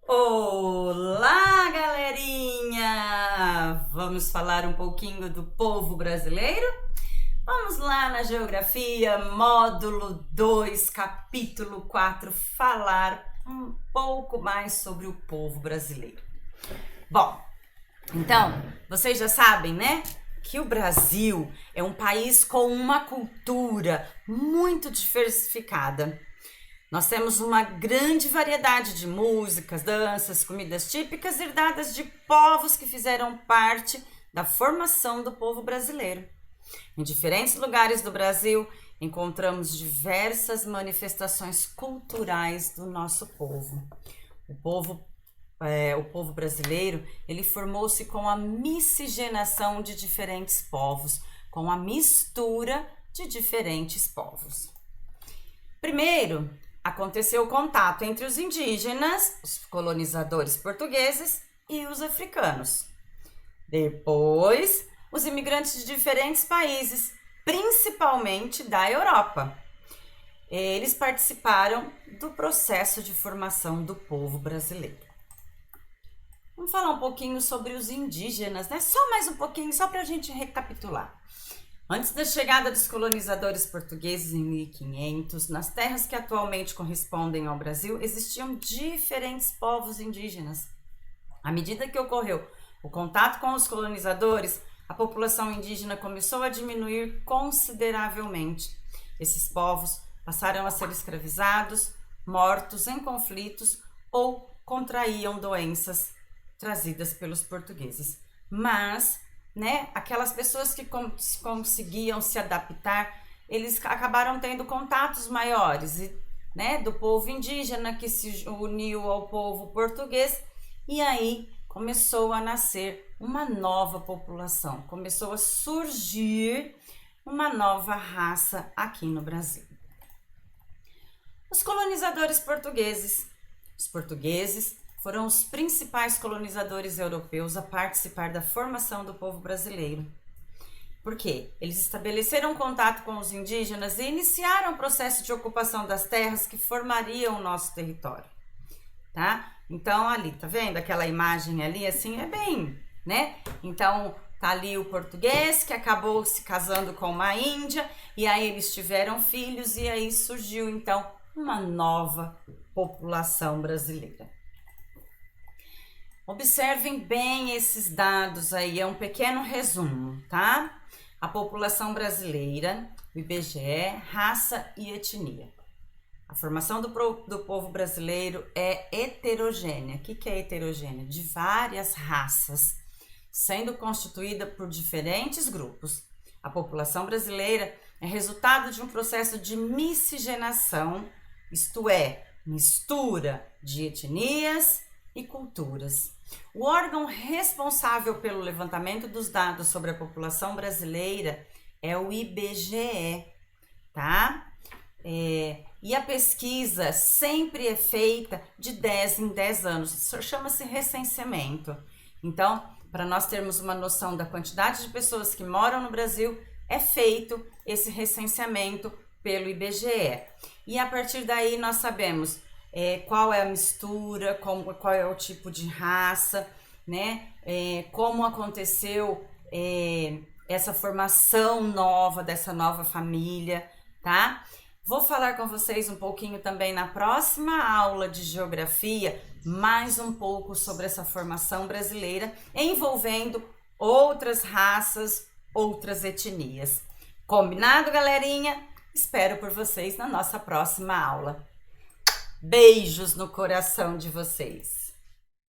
Olá, galerinha! Vamos falar um pouquinho do povo brasileiro? Vamos lá na Geografia, módulo 2, capítulo 4, falar um pouco mais sobre o povo brasileiro. Bom, então, vocês já sabem, né? Que o Brasil é um país com uma cultura muito diversificada. Nós temos uma grande variedade de músicas, danças, comidas típicas herdadas de povos que fizeram parte da formação do povo brasileiro. Em diferentes lugares do Brasil, encontramos diversas manifestações culturais do nosso povo. O povo brasileiro, ele formou-se com a miscigenação de diferentes povos, com a mistura de diferentes povos. Primeiro, aconteceu o contato entre os indígenas, os colonizadores portugueses e os africanos. Depois, os imigrantes de diferentes países, principalmente da Europa. Eles participaram do processo de formação do povo brasileiro. Vamos falar um pouquinho sobre os indígenas, né? Só mais um pouquinho, só para a gente recapitular. Antes da chegada dos colonizadores portugueses em 1500, nas terras que atualmente correspondem ao Brasil, existiam diferentes povos indígenas. À medida que ocorreu o contato com os colonizadores, a população indígena começou a diminuir consideravelmente. Esses povos passaram a ser escravizados, mortos em conflitos ou contraíam doenças trazidas pelos portugueses. Mas aquelas pessoas que conseguiam se adaptar, eles acabaram tendo contatos maiores, do povo indígena que se uniu ao povo português, e aí começou a nascer uma nova população, começou a surgir uma nova raça aqui no Brasil. Os colonizadores portugueses. Os portugueses foram os principais colonizadores europeus a participar da formação do povo brasileiro. Por quê? Eles estabeleceram contato com os indígenas e iniciaram o processo de ocupação das terras que formariam o nosso território, tá? Então, ali, tá vendo aquela imagem ali, assim, é bem, Então, tá ali o português que acabou se casando com uma índia, e aí eles tiveram filhos, e aí surgiu, então, uma nova população brasileira. Observem bem esses dados aí, é um pequeno resumo, tá? A população brasileira, o IBGE, raça e etnia. A formação do povo brasileiro é heterogênea. O que é heterogênea? De várias raças, sendo constituída por diferentes grupos. A população brasileira é resultado de um processo de miscigenação, isto é, mistura de etnias e culturas. O órgão responsável pelo levantamento dos dados sobre a população brasileira é o IBGE, tá? E a pesquisa sempre é feita de 10 em 10 anos, isso chama-se recenseamento. Então, para nós termos uma noção da quantidade de pessoas que moram no Brasil, é feito esse recenseamento pelo IBGE. E a partir daí nós sabemos qual é a mistura, qual é o tipo de raça, como aconteceu essa formação nova, dessa nova família, tá? Vou falar com vocês um pouquinho também na próxima aula de geografia, mais um pouco sobre essa formação brasileira, envolvendo outras raças, outras etnias. Combinado, galerinha? Espero por vocês na nossa próxima aula. Beijos no coração de vocês!